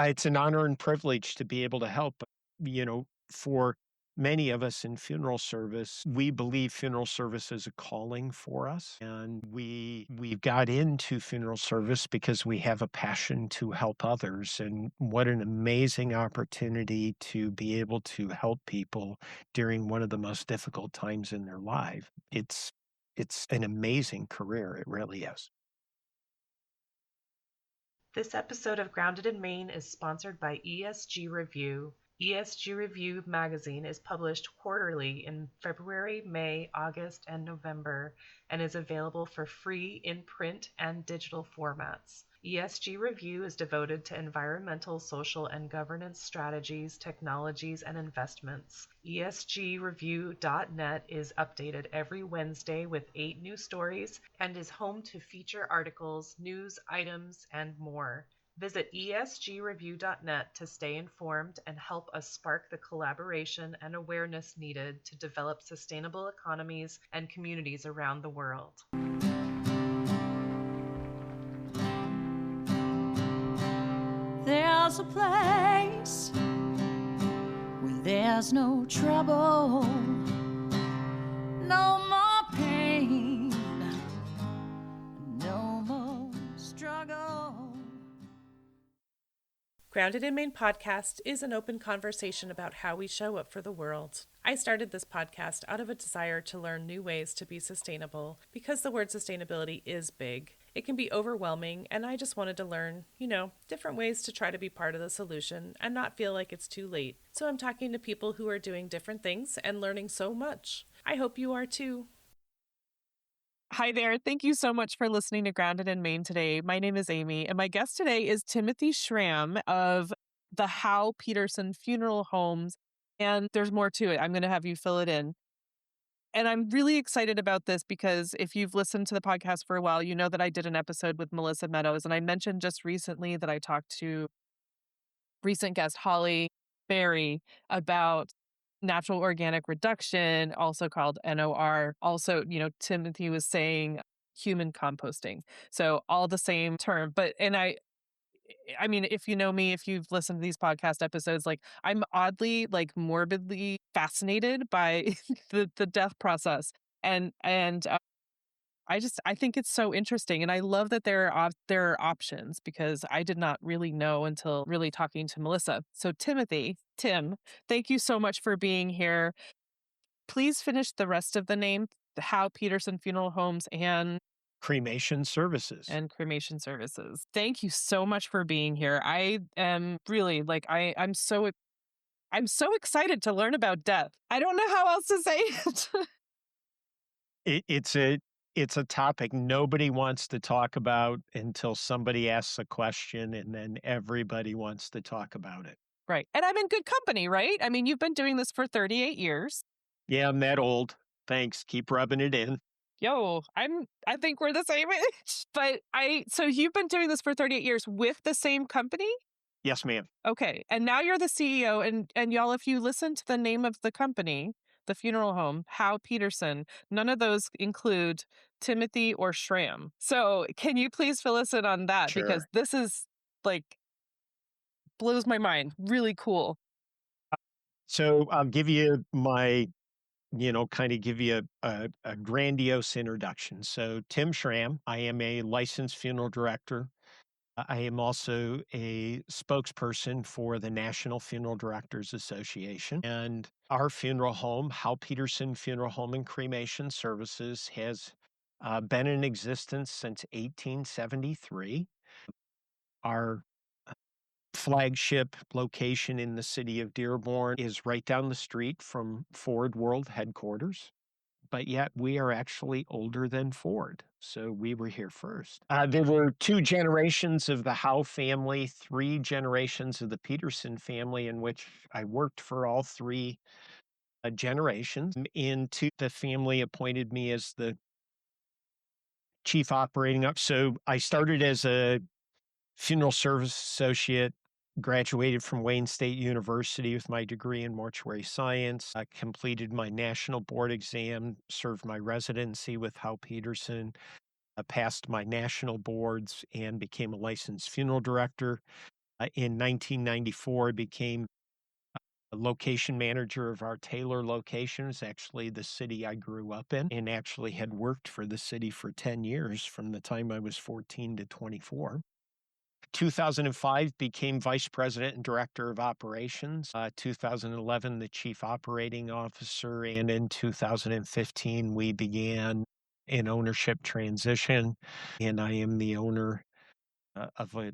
It's an honor and privilege to be able to help. For many of us in funeral service, we believe funeral service is a calling for us. And we got into funeral service because we have a passion to help others. And what an amazing opportunity to be able to help people during one of the most difficult times in their life. It's an amazing career. It really is. This episode of Grounded in Maine is sponsored by ESG Review. ESG Review magazine is published quarterly in February, May, August, and November, and is available for free in print and digital formats. ESG Review is devoted to environmental, social, and governance strategies, technologies, and investments. ESGreview.net is updated every Wednesday with 8 new stories and is home to feature articles, news items, and more. Visit esgreview.net to stay informed and help us spark the collaboration and awareness needed to develop sustainable economies and communities around the world. There's a place where there's no trouble, no more pain, no more struggle. Grounded in Maine podcast is an open conversation about how we show up for the world. I started this podcast out of a desire to learn new ways to be sustainable because the word sustainability is big. It can be overwhelming, and I just wanted to learn, different ways to try to be part of the solution and not feel like it's too late. So I'm talking to people who are doing different things and learning so much. I hope you are too. Hi there. Thank you so much for listening to Grounded in Maine today. My name is Amy, and my guest today is Timothy Schramm of the Howe-Peterson Funeral Homes. And there's more to it. I'm going to have you fill it in. And I'm really excited about this because if you've listened to the podcast for a while, you know that I did an episode with Melissa Meadows. And I mentioned just recently that I talked to recent guest Holly Berry about natural organic reduction, also called NOR. Also, Timothy was saying human composting. So all the same term. I mean, if you know me, if you've listened to these podcast episodes, I'm oddly, morbidly fascinated by the death process. And I think it's so interesting. And I love that there are options because I did not really know until really talking to Melissa. So Tim, thank you so much for being here. Please finish the rest of the name, the Howe-Peterson Funeral Homes and Cremation services. Cremation Services. Thank you so much for being here. I am really I'm so excited to learn about death. I don't know how else to say it. It's a topic nobody wants to talk about until somebody asks a question, and then everybody wants to talk about it. Right. And I'm in good company, right? I mean, you've been doing this for 38 years. Yeah, I'm that old. Thanks. Keep rubbing it in. Yo, I think we're the same age. So you've been doing this for 38 years with the same company? Yes, ma'am. Okay. And now you're the CEO, and y'all, if you listen to the name of the company, the funeral home, Howe-Peterson, none of those include Timothy or Schramm. So can you please fill us in on that? Sure. Because this is blows my mind. Really cool. So I'll give you give you a grandiose introduction. So Tim Schramm, I am a licensed funeral director. I am also a spokesperson for the National Funeral Directors Association. And our funeral home, Howe-Peterson Funeral Home and Cremation Services, has been in existence since 1873. Our flagship location in the city of Dearborn is right down the street from Ford World headquarters. But yet we are actually older than Ford. So we were here first. There were 2 generations of the Howe family, 3 generations of the Peterson family, in which I worked for all 3 generations. The family appointed me as the chief operating officer. So I started as a funeral service associate, graduated from Wayne State University with my degree in Mortuary Science. I completed my national board exam, served my residency with Howe-Peterson, passed my national boards, and became a licensed funeral director. In 1994, became a location manager of our Taylor locations, actually the city I grew up in, and actually had worked for the city for 10 years from the time I was 14 to 24. 2005 became vice president and director of operations. 2011, the chief operating officer. And in 2015, we began an ownership transition. And I am the owner of a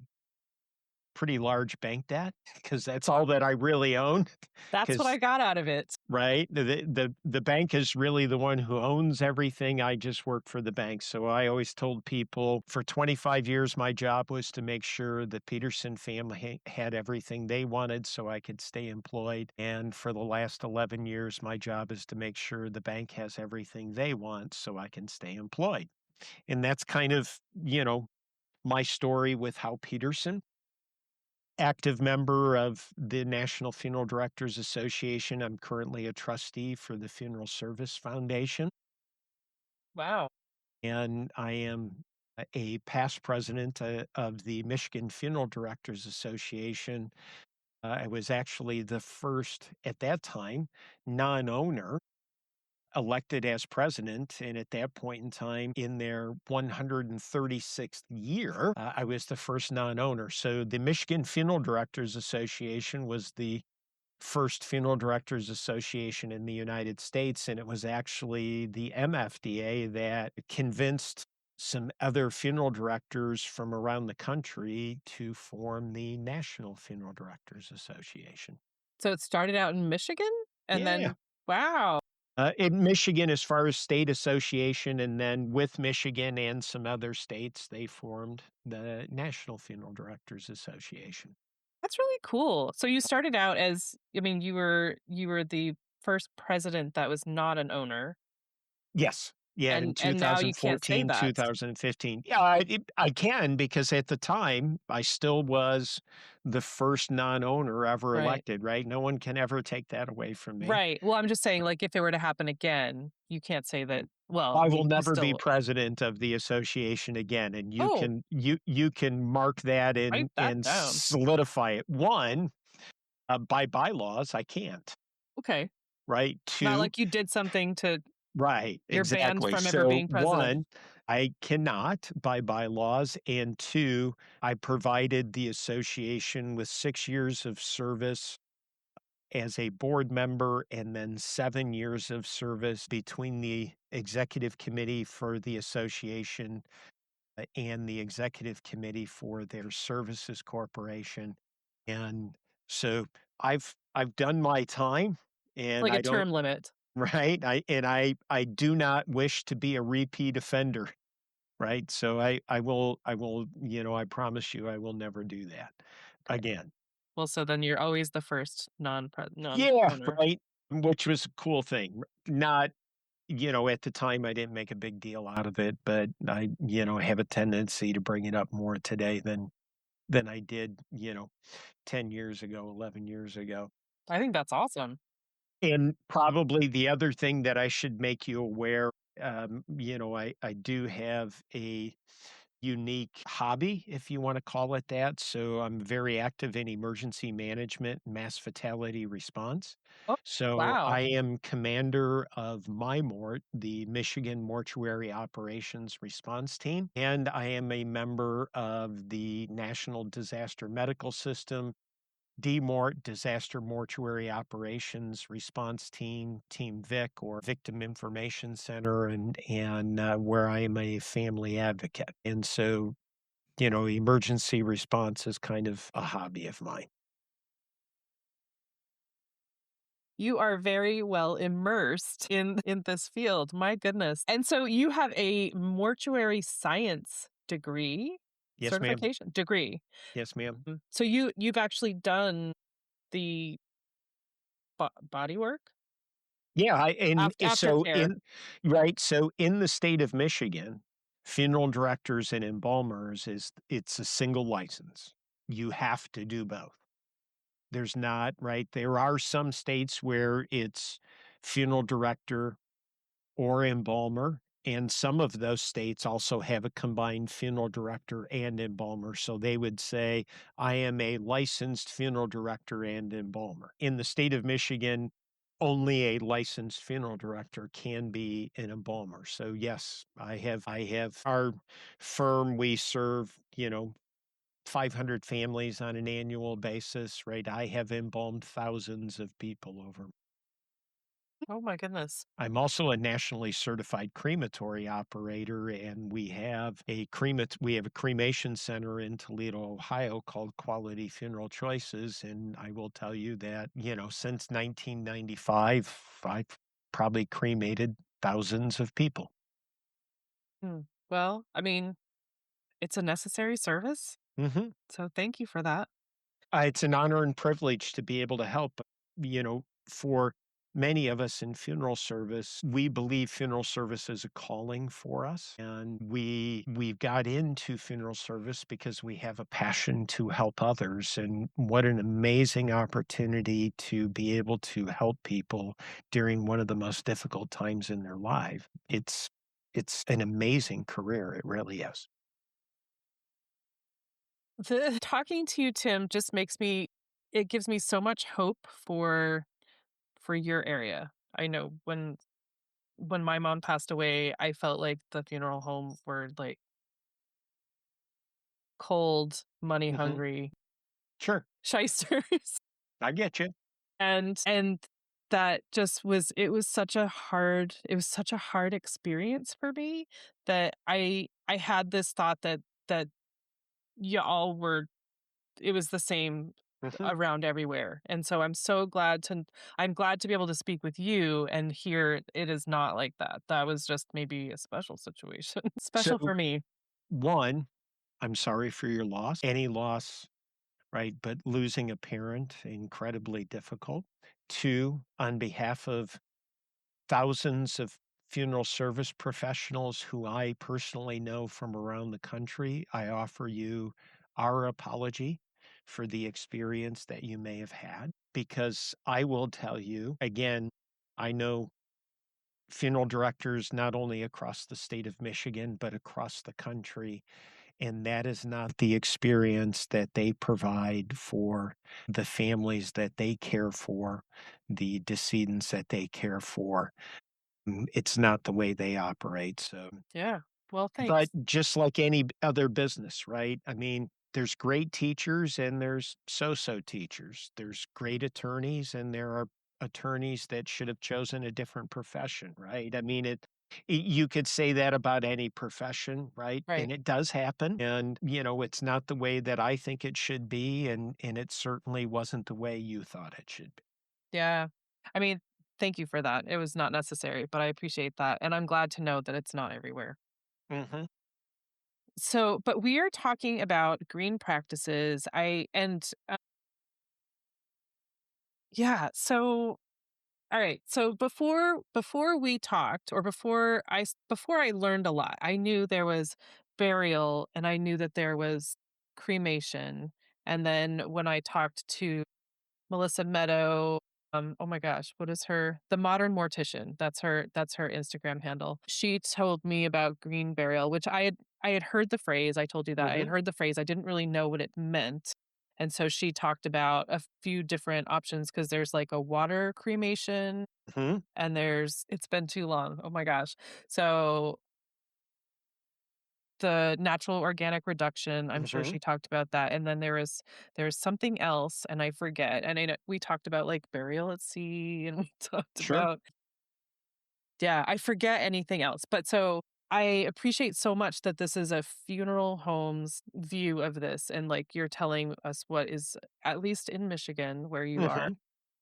pretty large bank debt because that's all that I really own. That's what I Because got out of it. right, the bank is really the one who owns everything. I just work for the bank. So I always told people for 25 years, my job was to make sure the Peterson family had everything they wanted so I could stay employed. And for the last 11 years, my job is to make sure the bank has everything they want so I can stay employed. And that's kind of, my story with Howe-Peterson. Active member of the National Funeral Directors Association. I'm currently a trustee for the Funeral Service Foundation, Wow. and I am a past president of the Michigan Funeral Directors Association. I was actually the first, at that time, non-owner elected as president. And at that point in time, in their 136th year, I was the first non owner. So the Michigan Funeral Directors Association was the first funeral directors association in the United States. And it was actually the MFDA that convinced some other funeral directors from around the country to form the National Funeral Directors Association. So it started out in Michigan and Yeah. then, wow. In Michigan, as far as state association, and then with Michigan and some other states, they formed the National Funeral Directors Association. That's really cool. So you started out as, I mean, you were the first president that was not an owner, Yes. Yeah, in and now you can't say 2014, that. 2015. Yeah, I can because at the time, I still was the first non-owner ever Right. elected, right? No one can ever take that away from me. Right. Well, I'm just saying, like, if it were to happen again, you can't say that. Well, I will you never be still. president of the association again, and you Oh, can you can mark that write in that and down. solidify it. One, by bylaws, I can't, Okay. right? It's not Two, like you did something to. right, You're banned exactly. from ever So being president. one, I cannot by bylaws, and two, I provided the association with 6 years of service as a board member and then 7 years of service between the executive committee for the association and the executive committee for their services corporation. And so I've done my time and Like a I don't term limit. right. I do not wish to be a repeat offender. Right. So I will, I promise you I will never do that Okay. again. Well, so then you're always the first Yeah, non-owner. right. Which was a cool thing. Not at the time, I didn't make a big deal out of it, but I, have a tendency to bring it up more today than I did, 10 years ago, 11 years ago. I think that's awesome. And probably the other thing that I should make you aware, I do have a unique hobby, if you want to call it that. So I'm very active in emergency management, mass fatality response. Oh, So wow. I am commander of MyMort, the Michigan Mortuary Operations Response Team, and I am a member of the National Disaster Medical System, DMORT, Disaster Mortuary Operations Response Team, Team VIC, or Victim Information Center, and where I am a family advocate. And so, emergency response is kind of a hobby of mine. You are very well immersed in this field. My goodness. And so you have a mortuary science degree, Yes, ma'am. certification degree. Yes, ma'am. So you've actually done the body work Yeah, so aftercare. in right, so in the state of Michigan, funeral directors and embalmers it's a single license. You have to do both. There's not, right? There are some states where it's funeral director or embalmer, And some of those states also have a combined funeral director and embalmer. So they would say, I am a licensed funeral director and embalmer. In the state of Michigan, only a licensed funeral director can be an embalmer. So yes, I have our firm, we serve, 500 families on an annual basis, right? I have embalmed thousands of people over. Oh my goodness. I'm also a nationally certified crematory operator, and we have a cremation center in Toledo, Ohio called Quality Funeral Choices. And I will tell you that, since 1995, I've probably cremated thousands of people. Hmm. Well, I mean, it's a necessary service. Mhm. So thank you for that. It's an honor and privilege to be able to help. For many of us in funeral service, we believe funeral service is a calling for us, and we got into funeral service because we have a passion to help others. And what an amazing opportunity to be able to help people during one of the most difficult times in their life. It's an amazing career. It really is. Talking to you, Tim, just it gives me so much hope for your area. I know when my mom passed away, I felt like the funeral home were like cold, money Mhm. hungry Sure. shysters. I get you. And that just was it was such a hard experience for me that I had this thought that y'all were it was the same Mhm. around everywhere. And so I'm glad to be able to speak with you and hear it is not like that. That was just maybe a special situation. So Special for me. one, I'm sorry for your loss. Any loss, right? But losing a parent, incredibly difficult. Two, on behalf of thousands of funeral service professionals who I personally know from around the country, I offer you our apology for the experience that you may have had. Because I will tell you, again, I know funeral directors not only across the state of Michigan, but across the country. And that is not the experience that they provide for the families that they care for, the decedents that they care for. It's not the way they operate. So Yeah. Well, but thanks. just like any other business, right? I mean, there's great teachers and there's so-so teachers. There's great attorneys and there are attorneys that should have chosen a different profession, right? I mean, you could say that about any profession, right? Right. And it does happen. And, it's not the way that I think it should be. And it certainly wasn't the way you thought it should be. Yeah. I mean, thank you for that. It was not necessary, but I appreciate that. And I'm glad to know that it's not everywhere. Hmm. So, but we are talking about green practices. Yeah. So, all right. So before we talked, or before I learned a lot, I knew there was burial, and I knew that there was cremation. And then when I talked to Melissa Meadow. Oh my gosh, what is the Modern Mortician? That's her Instagram handle. She told me about green burial, which I had heard the phrase. I told you that I had Hmm. heard the phrase. I didn't really know what it meant. And so she talked about a few different options because there's like a water cremation Hmm. and it's been too long. Oh my gosh. So the natural organic reduction, I'm sure Hmm. she talked about that, and then there was something else, and I forget, and I know we talked about, like, burial at sea, and we talked Sure. about yeah, I forget anything else, but so I appreciate so much that this is a funeral home's view of this, and, like, you're telling us what is, at least in Michigan, where you are, Hmm.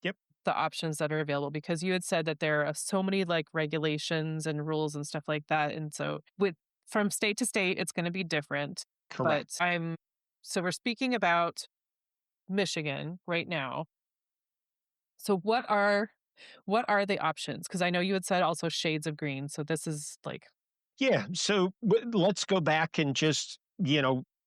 Yep. the options that are available because you had said that there are so many like regulations and rules and stuff like that. And so with from state to state, it's going to be different. But Correct. so we're speaking about Michigan right now. So what are the options? Because I know you had said also shades of green. So this is like, Yeah. So let's go back and just,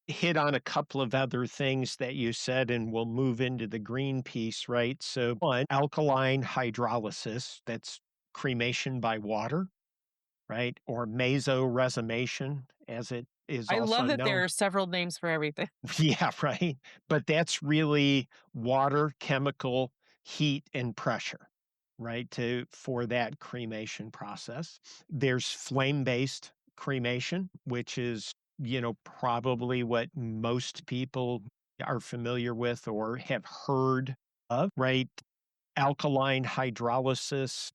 hit on a couple of other things that you said, and we'll move into the green piece, right? So, one, alkaline hydrolysis, that's cremation by water. right? Or mesoresumation, as it is I love also that there known. are several names for everything. Yeah, right. But that's really water, chemical, heat, and pressure, right? For that cremation process. There's flame-based cremation, which is, probably what most people are familiar with or have heard of, right? Alkaline hydrolysis,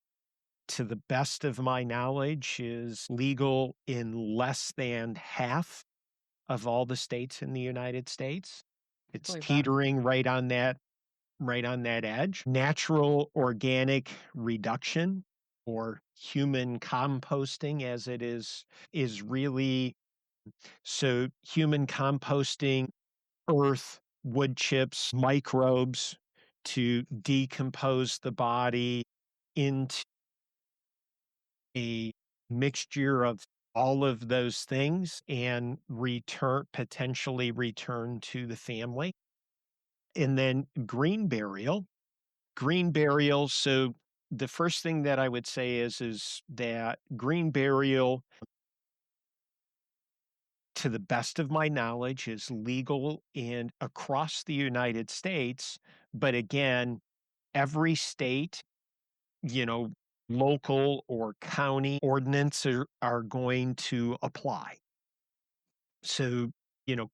to the best of my knowledge, is legal in less than half of all the states in the United States. I It's believe that. teetering right on that edge. Natural organic reduction, or human composting as it is really, so human composting earth, wood chips, microbes to decompose the body into a mixture of all of those things and potentially return to the family. And then green burial. So the first thing that I would say is that green burial, to the best of my knowledge, is legal in across the United States. But again, every state, you know, local or county ordinance are going to apply. So,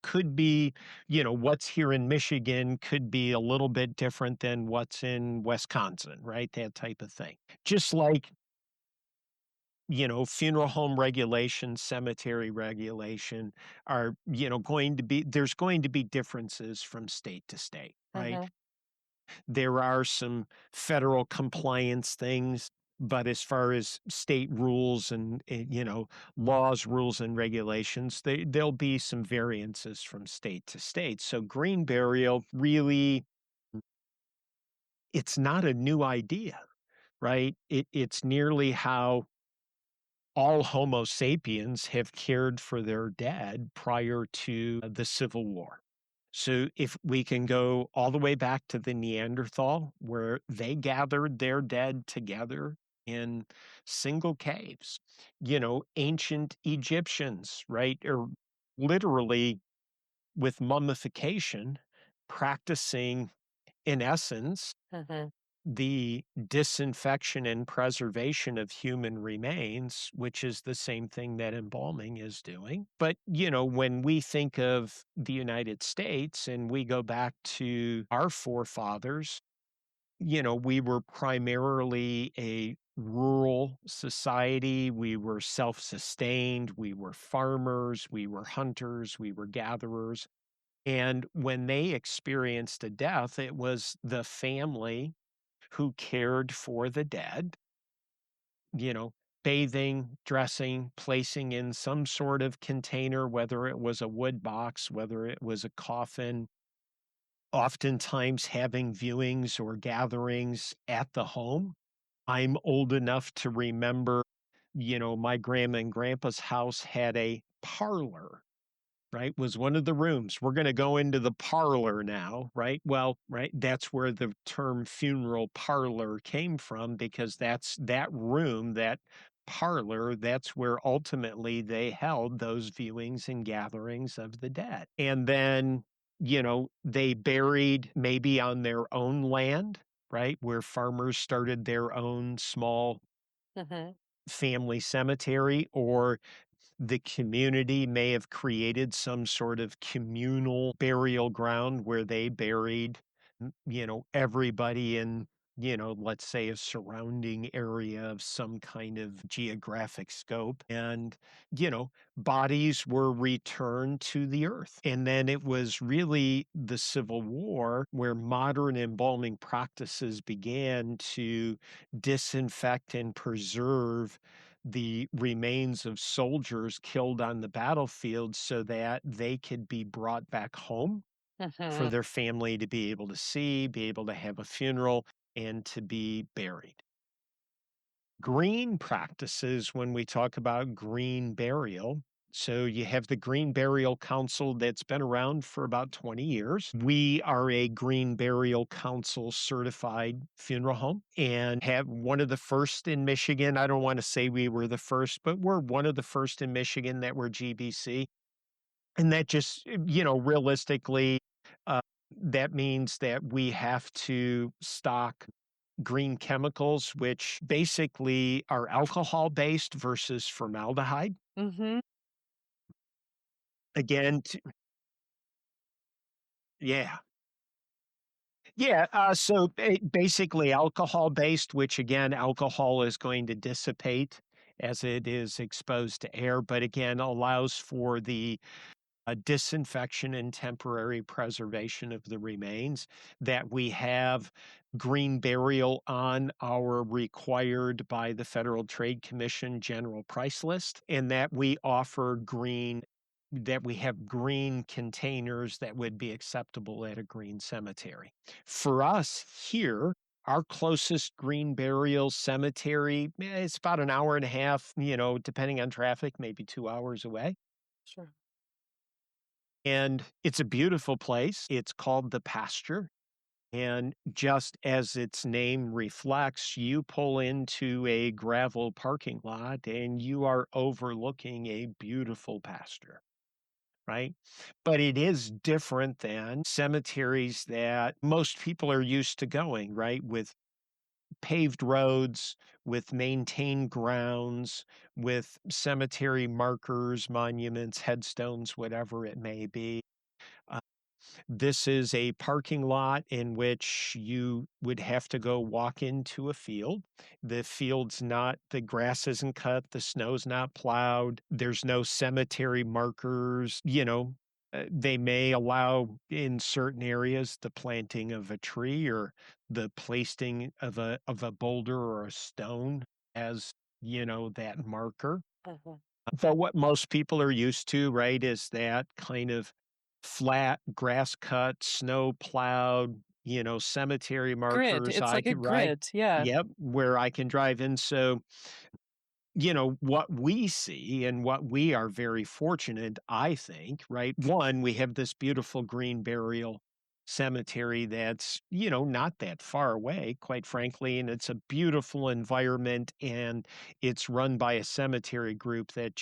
could be, what's here in Michigan could be a little bit different than what's in Wisconsin, right? That type of thing. Just like, funeral home regulation, cemetery regulation are, there's going to be differences from state to state, right? Mhm. There are some federal compliance things, but as far as state rules and laws, rules, and regulations, there'll be some variances from state to state. So green burial really, it's not a new idea, right? It's nearly how all Homo sapiens have cared for their dead prior to the Civil War. So if we can go all the way back to the Neanderthal, where they gathered their dead together in single caves, ancient Egyptians, right? Or literally with mummification, practicing, in essence, Mhm. the disinfection and preservation of human remains, which is the same thing that embalming is doing. But, when we think of the United States and we go back to our forefathers, we were primarily a rural society. We were self sustained. We were farmers. We were hunters. We were gatherers. And when they experienced a death, it was the family who cared for the dead, you know, bathing, dressing, placing in some sort of container, whether it was a wood box, whether it was a coffin, oftentimes having viewings or gatherings at the home. I'm old enough to remember, my grandma and grandpa's house had a parlor, right, was one of the rooms. We're gonna go into the parlor now, right? Well, right, that's where the term funeral parlor came from, because that's that room, that parlor, that's where ultimately they held those viewings and gatherings of the dead. And then, they buried maybe on their own land, right, where farmers started their own small Mhm. family cemetery, or the community may have created some sort of communal burial ground where they buried, everybody in, let's say a surrounding area of some kind of geographic scope. And, bodies were returned to the earth. And then it was really the Civil War where modern embalming practices began to disinfect and preserve the remains of soldiers killed on the battlefield so that they could be brought back home for Mhm. their family to be able to see, be able to have a funeral, and to be buried. Green practices, when we talk about green burial, So you have the Green Burial Council that's been around for about 20 years. We are a Green Burial Council certified funeral home and have one of the first in Michigan. I don't want to say we were the first, but we're one of the first in Michigan that were GBC. And that just, realistically, uh, that means that we have to stock green chemicals, which basically are alcohol based versus formaldehyde. Mm-hmm. Again, yeah. Yeah, so basically alcohol based, which again, alcohol is going to dissipate as it is exposed to air, but again, allows for the disinfection and temporary preservation of the remains, that we have green burial on our required by the Federal Trade Commission general price list, and that we offer that we have green containers that would be acceptable at a green cemetery. For us here, our closest green burial cemetery, it's about an hour and a half, depending on traffic, maybe 2 hours away. Sure. And it's a beautiful place. It's called The Pasture. And just as its name reflects, you pull into a gravel parking lot and you are overlooking a beautiful pasture, right? But it is different than cemeteries that most people are used to going, right? With paved roads, with maintained grounds, with cemetery markers, monuments, headstones, whatever it may be. Uh, this is a parking lot in which you would have to go walk into a field. The grass isn't cut, the snow's not plowed, there's no cemetery markers. They may allow in certain areas the planting of a tree or the placing of a boulder or a stone as, that marker. Mhm. But what most people are used to, right, is that kind of flat, grass cut, snow plowed, cemetery Grid. markers It's I like a could right. grid. Yeah. Yep, where I can drive in. So what we see and what we are very fortunate, I think, right? One, we have this beautiful green burial cemetery that's, not that far away, quite frankly, and it's a beautiful environment, and it's run by a cemetery group that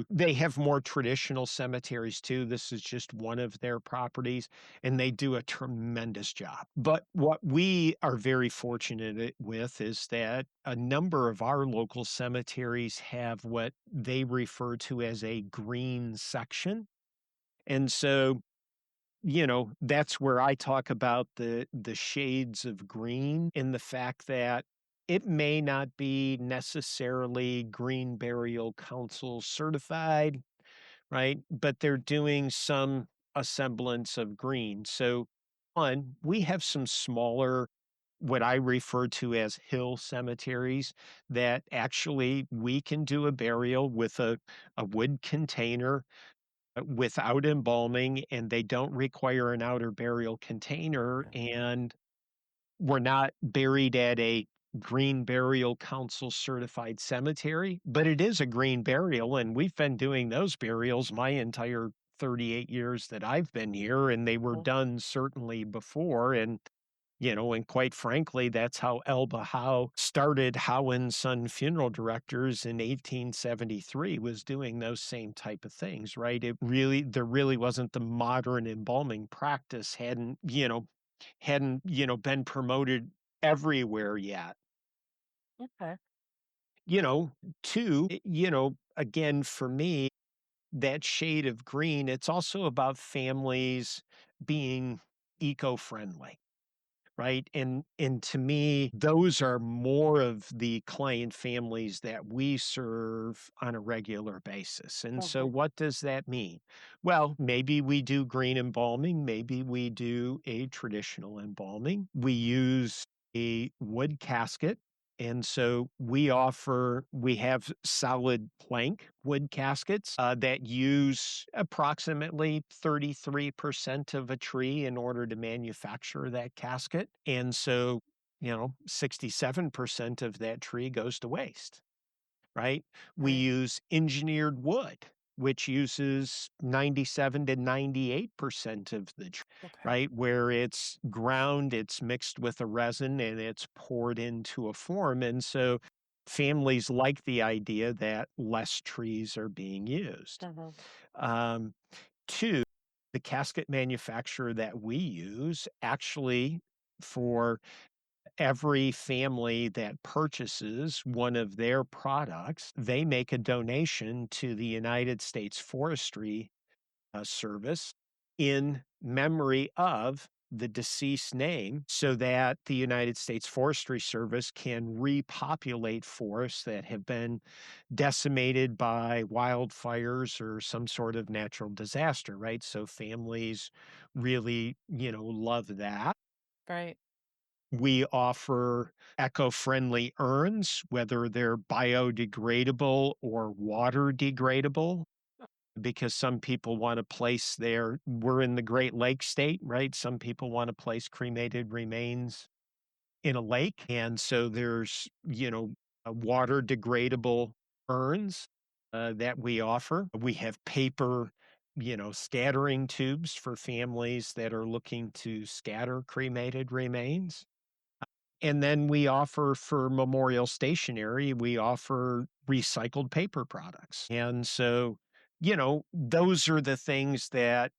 they have more traditional cemeteries too. This is just one of their properties, and they do a tremendous job. But what we are very fortunate with is that a number of our local cemeteries have what they refer to as a green section. And so, that's where I talk about the shades of green in the fact that it may not be necessarily Green Burial Council certified, right? But they're doing some a semblance of green. So, one, we have some smaller, what I refer to as hill cemeteries, that actually we can do a burial with a wood container without embalming, and they don't require an outer burial container. And we're not buried at a Green Burial Council certified cemetery, but it is a green burial, and we've been doing those burials my entire 38 years that I've been here, and they were Mhm. done certainly before. And quite frankly, that's how Elba Howe started Howe and Son Funeral Directors in 1873, was doing those same type of things, right? There really wasn't the modern embalming practice hadn't been promoted everywhere yet. Okay. You know, two, again, for me, that shade of green, it's also about families being eco-friendly. Right? And to me, those are more of the client families that we serve on a regular basis. And so Mhm. what does that mean? Well, maybe we do green embalming, maybe we do a traditional embalming. We use a wood casket. And so we have solid plank wood caskets that use approximately 33% of a tree in order to manufacture that casket. And so, 67% of that tree goes to waste. right? We Right. use engineered wood, which uses 97 to 98% of the Okay. right? Where it's ground, it's mixed with a resin, and it's poured into a form. And so families like the idea that less trees are being used. Uh-huh. Um, Two, the casket manufacturer that we use actually for every family that purchases one of their products, they make a donation to the United States Forestry Service in memory of the deceased name so that the United States Forestry Service can repopulate forests that have been decimated by wildfires or some sort of natural disaster, right? So families really, love that. Right. We offer eco-friendly urns, whether they're biodegradable or water degradable, because some people want to place their we're in the Great Lakes state, right? Some people want to place cremated remains in a lake. And so there's, water degradable urns that we offer. We have paper, scattering tubes for families that are looking to scatter cremated remains. And then we offer for memorial stationery, we offer recycled paper products. And so, those are the things that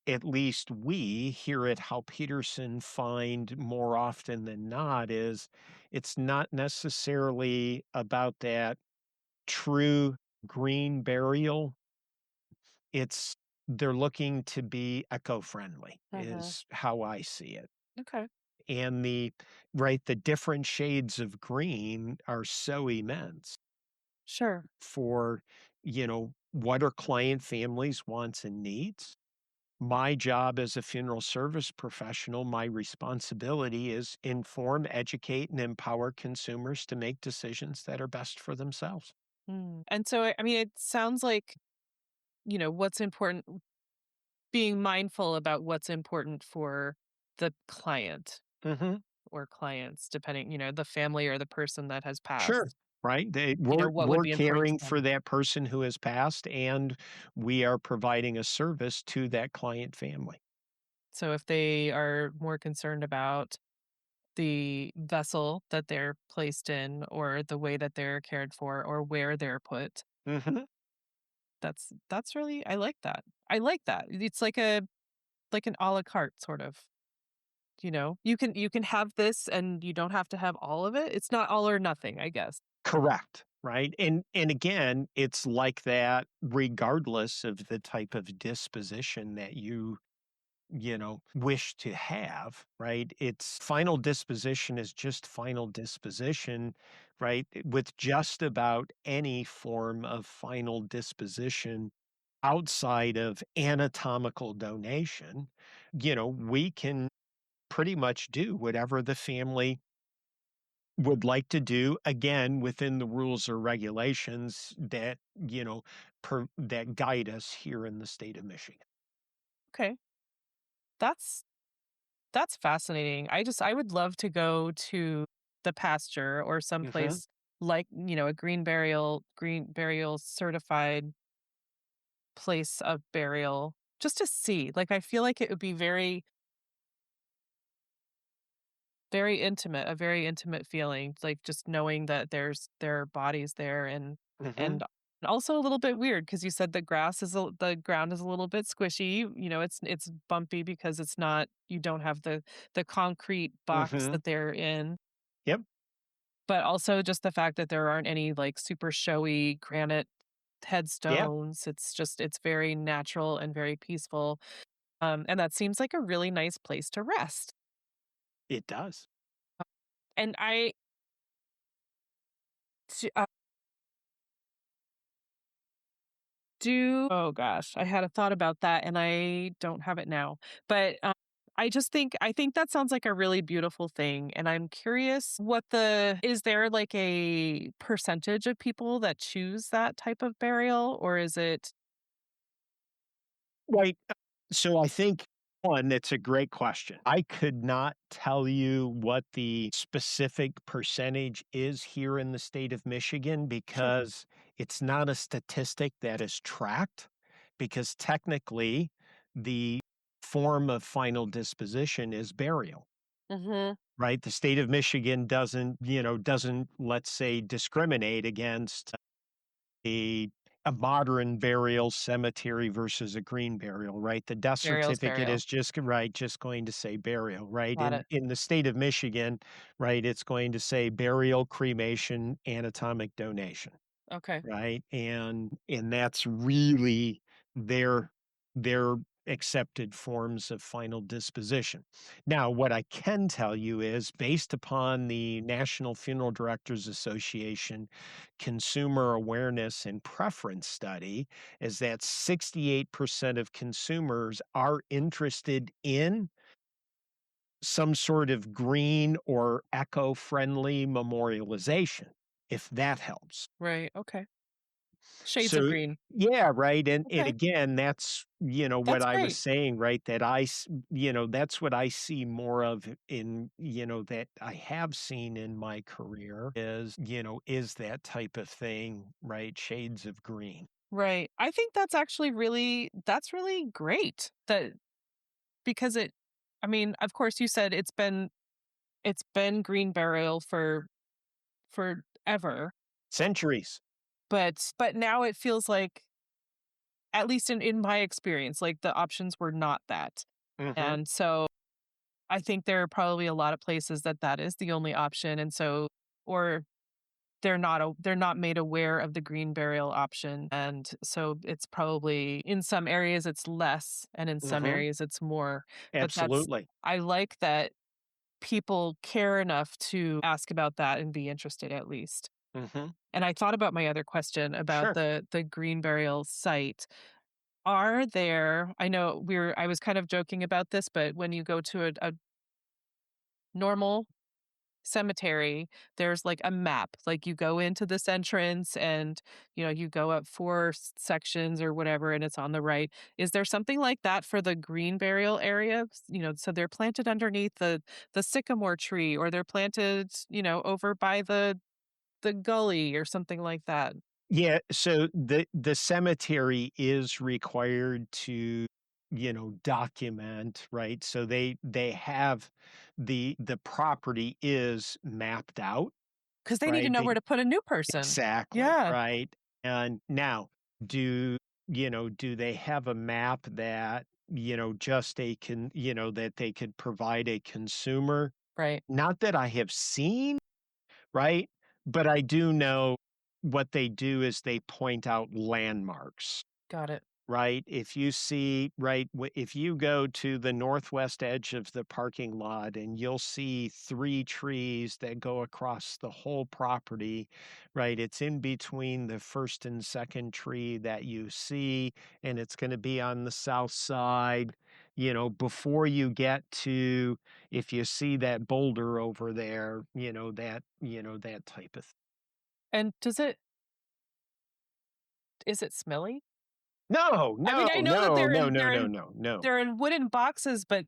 at least we here at Howe-Peterson find more often than not is it's not necessarily about that true green burial. It's they're looking to be eco-friendly Uh-huh. is how I see it. Okay. And the different shades of green are so immense Sure. for, what are client families' wants and needs. My job as a funeral service professional, my responsibility is inform, educate, and empower consumers to make decisions that are best for themselves. And so, I mean, it sounds like, what's important, being mindful about what's important for the client Mhm. or clients, depending, the family or the person that has Sure. passed, Right? what would We're be important to caring them. for that person who has passed, and we are providing a service to that client family. So if they are more concerned about the vessel that they're placed in or the way that they're cared for or where they're put, Mhm. that's really, I like that. I like that. It's like an a la carte sort of, you can have this and you don't have to have all of it. It's not all or nothing, I guess. Correct, right? And again, it's like that regardless of the type of disposition that you wish to have, right? It's final disposition is just final disposition, right? With just about any form of final disposition outside of anatomical donation, we can pretty much do whatever the family would like to do, again, within the rules or regulations that, that guide us here in the state of Michigan. Okay. That's that's fascinating. I would love to go to the pasture or Mhm. someplace like, a green burial certified place of burial just to see. Like I feel like it would be very very intimate, a very intimate feeling, like just knowing that there are bodies there Mhm. and also a little bit weird because you said the ground is a little bit squishy, it's bumpy because it's not you don't have the concrete box Mhm. that they're in, Yep. but also just the fact that there aren't any like super showy granite Yeah, headstones. It's very natural and very peaceful. And that seems like a really nice place to rest. it does. And t- oh gosh, I had a thought about that and I don't have it now. But I think that sounds like a really beautiful thing and I'm curious is there like a percentage of people that choose that type of burial or is it Right. So I think One, it's a great question. I could not tell you what the specific percentage is here in the state of Michigan Sure. because it's not a statistic that is tracked, because technically the form of final disposition is burial, Mhm. right? The state of Michigan doesn't, let's say, discriminate against a a modern burial cemetery versus a green burial, right? The death Burial's certificate burial. is just going to say burial, right? Got it. In the state of Michigan, right, it's going to say burial, cremation, anatomic donation. Okay. Right? And that's really their their accepted forms of final disposition. Now, what I can tell you is based upon the National Funeral Directors Association Consumer Awareness and Preference Study is that 68% of consumers are interested in some sort of green or eco-friendly memorialization, if that helps. Right. Okay. Shades of So green. yeah, right, and Okay. again, that's, what That's I was great. saying, right, that that's what I see more of in, that I have seen in my career is that type of thing, right, shades of green. Right. I think that's actually that's really great that because I mean, of course you said it's been green burial for forever, Centuries. but now it feels like at least in my experience, like the options were not that. Mhm, And so I think there are probably a lot of places that that is the only option and so or they're not made aware of the green burial option and so it's probably in some areas it's less and in some mhm, areas it's more but that's absolutely. I like that people care enough to ask about that and be interested at least. Mhm, And I thought about my other question about sure. the green burial site. Are there I know I was kind of joking about this, but when you go to a normal cemetery, there's like a map. Like you go into this entrance and you go up four sections or whatever and it's on the right. Is there something like that for the green burial area? So they're planted underneath the sycamore tree or they're planted, over by the gully or something like that. Yeah, so the cemetery is required to, document, right? So they have the property is mapped out, Cuz they need to right? know where They to put a new person. exactly, Yeah, right? And now, do they have a map that, just that they could provide a consumer? right. Not that I have seen, right? But I do know what they do is they point out landmarks, Got it. right? If you see, right, if you go to the northwest edge of the parking lot and you'll see three trees that go across the whole property, right? It's in between the first and second tree that you see, and it's going to be on the south side, before you get to, if you see that boulder over there, that type of. And is it smelly? No, I mean, no, I know that no, no, no, no, no, no. they're in wooden boxes, but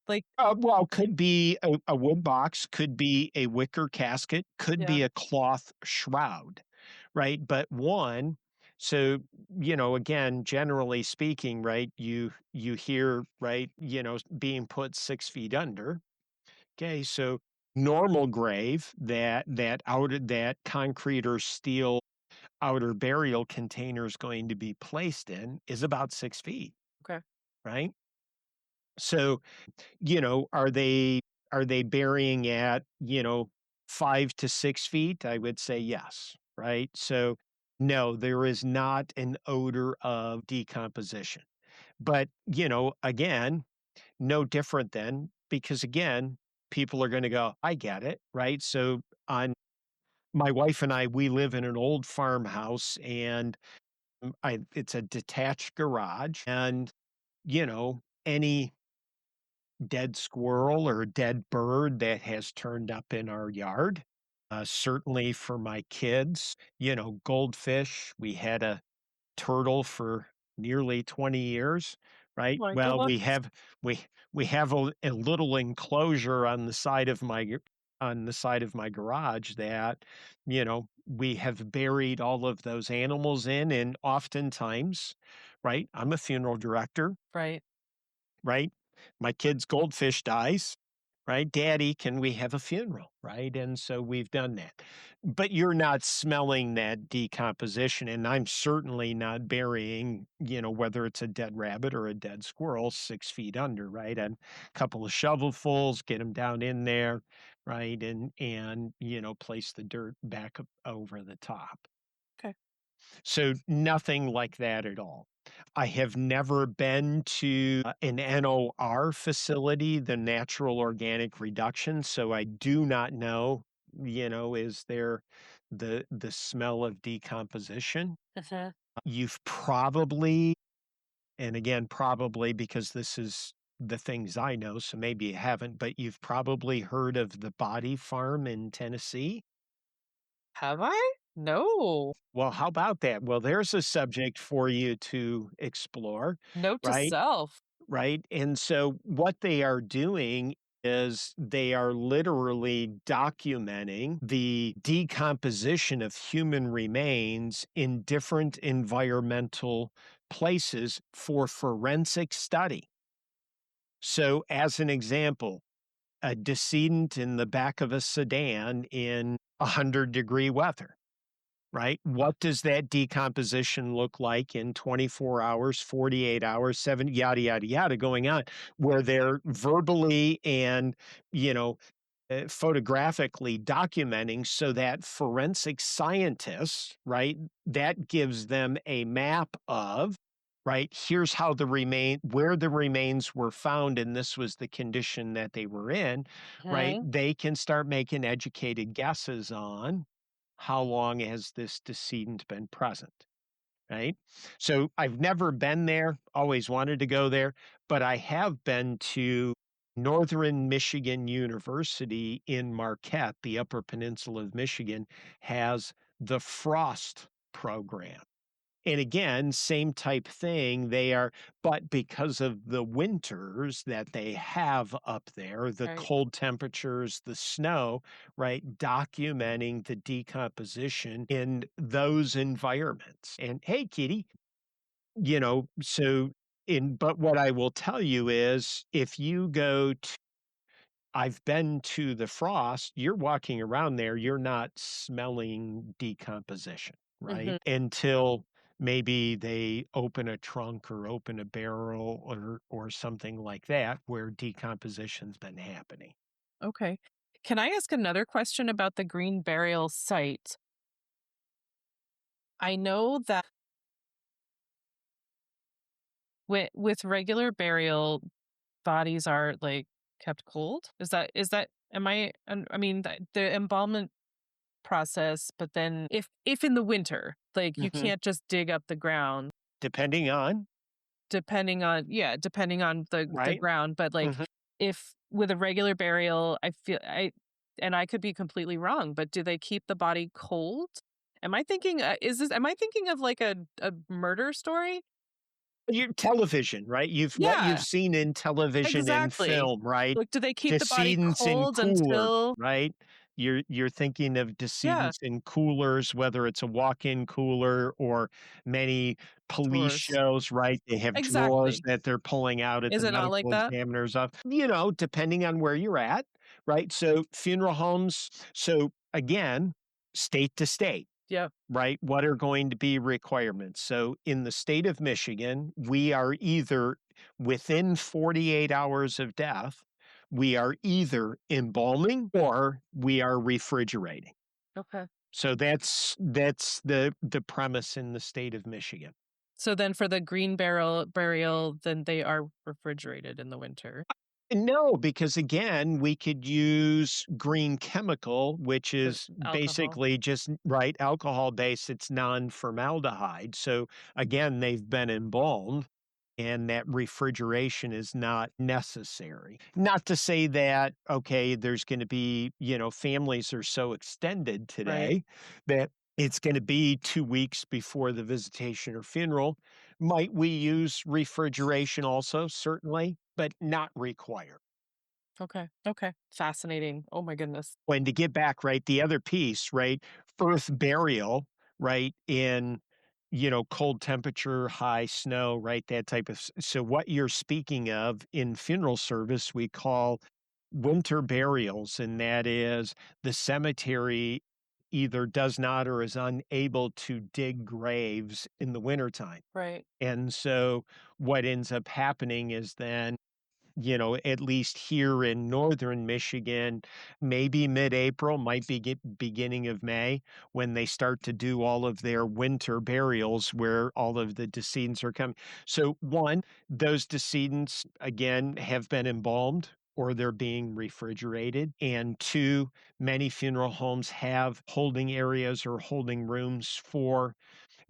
like Well, could be a wood box, could be a wicker casket, could yeah, be a cloth shroud, right? But one, so, again, generally speaking, right, you hear, right, being put 6 feet under. Okay, so normal grave that concrete or steel outer burial container is going to be placed in is about 6 feet, okay. right? So, are they burying at, 5 to 6 feet? I would say yes, right? So no, there is not an odor of decomposition. But, again, no different than because again, people are going to go, I get it, right? So on my wife and I, we live in an old farmhouse and it's a detached garage and, any dead squirrel or dead bird that has turned up in our yard. Certainly for my kids, goldfish. We had a turtle for nearly 20 years, right? My Well, God. we we have a little enclosure on the side of my garage that, we have buried all of those animals in, and oftentimes, right? I'm a funeral director, Right. right? My kid's goldfish dies, right? Daddy, can we have a funeral? Right. And so we've done that. But you're not smelling that decomposition. And I'm certainly not burying, whether it's a dead rabbit or a dead squirrel 6 feet under, right? And a couple of shovelfuls, get them down in there, right? And place the dirt back over the top. Okay. So nothing like that at all. I have never been to an NOR facility, the natural organic reduction, so I do not know, is there the smell of decomposition? Uh-huh. You've probably, and again, probably because this is the things I know, so maybe you haven't, but you've probably heard of the Body Farm in Tennessee? Have I? No. Well, how about that? Well, there's a subject for you to explore, Note to right? self. Right. And so what they are doing is they are literally documenting the decomposition of human remains in different environmental places for forensic study. So, as an example, a decedent in the back of a sedan in 100-degree weather, right? What does that decomposition look like in 24 hours, 48 hours, 7, yada, yada, yada, going on, where they're verbally and, you know, photographically documenting so that forensic scientists, right, that gives them a map of, right, here's how where the remains were found, and this was the condition that they were in, right? Hmm. They can start making educated guesses on how long has this decedent been present, right? So I've never been there, always wanted to go there, but I have been to Northern Michigan University in Marquette, the Upper Peninsula of Michigan, has the Frost program. And again, same type thing. But because of the winters that they have up there, the Right. cold temperatures, the snow, right, documenting the decomposition in those environments. And hey, kitty, but what I will tell you is if you go to I've been to the Frost, you're walking around there, you're not smelling decomposition, Hmm. right? Until maybe they open a trunk or open a barrel or something like that where decomposition's been happening. Okay. Can I ask another question about the green burial site? I know that with regular burial, bodies are like kept cold. Is that am I mean the embalmment process, but then if in the winter, like you Mhm. can't just dig up the ground Depending on, depending on the right? ground, but like Mhm. if with a regular burial, I could be completely wrong, but do they keep the body cold? Am I thinking of like a murder story? Your television, right? What you've Yeah, seen in television and exactly. film, right? Like, do they keep the body Decedents in cold coolers, until right? You're thinking of yeah, decedents in coolers, whether it's a walk-in cooler or many police tours. shows, right? They have drawers Exactly. that they're pulling out at Is the it not like medical that? examiner's office, depending on where you're at, right? So funeral homes, so again, state to state. Yeah. Right? What are going to be requirements? So in the state of Michigan, we are either within 48 hours of death, we are either embalming or we are refrigerating. Okay. So that's the premise in the state of Michigan. So then for the green barrel burial, then they are refrigerated in the winter. No, because again, we could use green chemical, which The is alcohol. basically just right alcohol based. It's non-formaldehyde. So again, they've been embalmed and that refrigeration is not necessary. Not to say that, okay, there's going to be, families are so extended Right. today that It's going to be 2 weeks before the visitation or funeral. Might we use refrigeration also? Certainly, but not required. Okay. Okay. Fascinating. Oh my goodness. And to get back, right, the other piece, right, earth burial, right, in, cold temperature, high snow, right, that type of so what you're speaking of in funeral service, we call winter burials, and that is the cemetery either does not or is unable to dig graves in the wintertime. Right. And so what ends up happening is then at least here in northern Michigan, maybe mid-April, might be beginning of May, when they start to do all of their winter burials where all of the decedents are coming. So, one, those decedents, again, have been embalmed or they're being refrigerated. And two, many funeral homes have holding areas or holding rooms for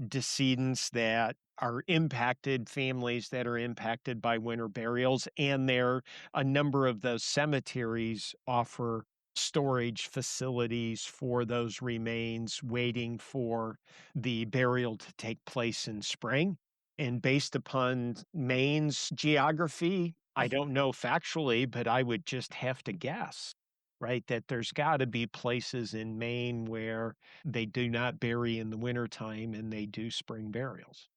decedents that are impacted, families that are impacted by winter burials, and there a number of those cemeteries offer storage facilities for those remains waiting for the burial to take place in spring. And based upon Maine's geography, I don't know factually, but I would just have to guess, right, that there's got to be places in Maine where they do not bury in the wintertime and they do spring burials.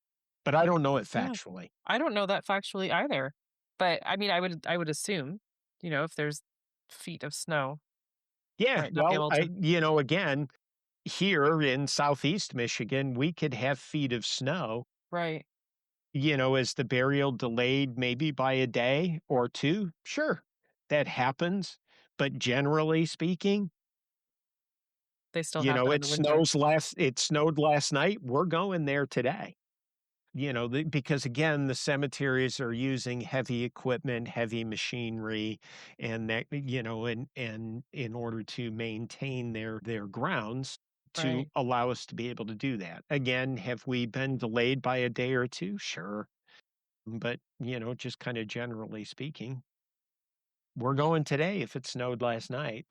But I don't know it Yeah. factually. I don't know that factually either. But I mean, I would assume, if there's feet of snow, Yeah, might not be well, able to. again, here in Southeast Michigan, we could have feet of snow, Right. is the burial delayed maybe by a day or two? Sure, that happens. But generally speaking, They still happen in the winter. it snowed last night. We're going there today. Because again, the cemeteries are using heavy equipment, heavy machinery, and that, and in order to maintain their grounds to Right. allow us to be able to do that. Again, have we been delayed by a day or two? Sure. But, just kind of generally speaking, we're going today if it snowed last night.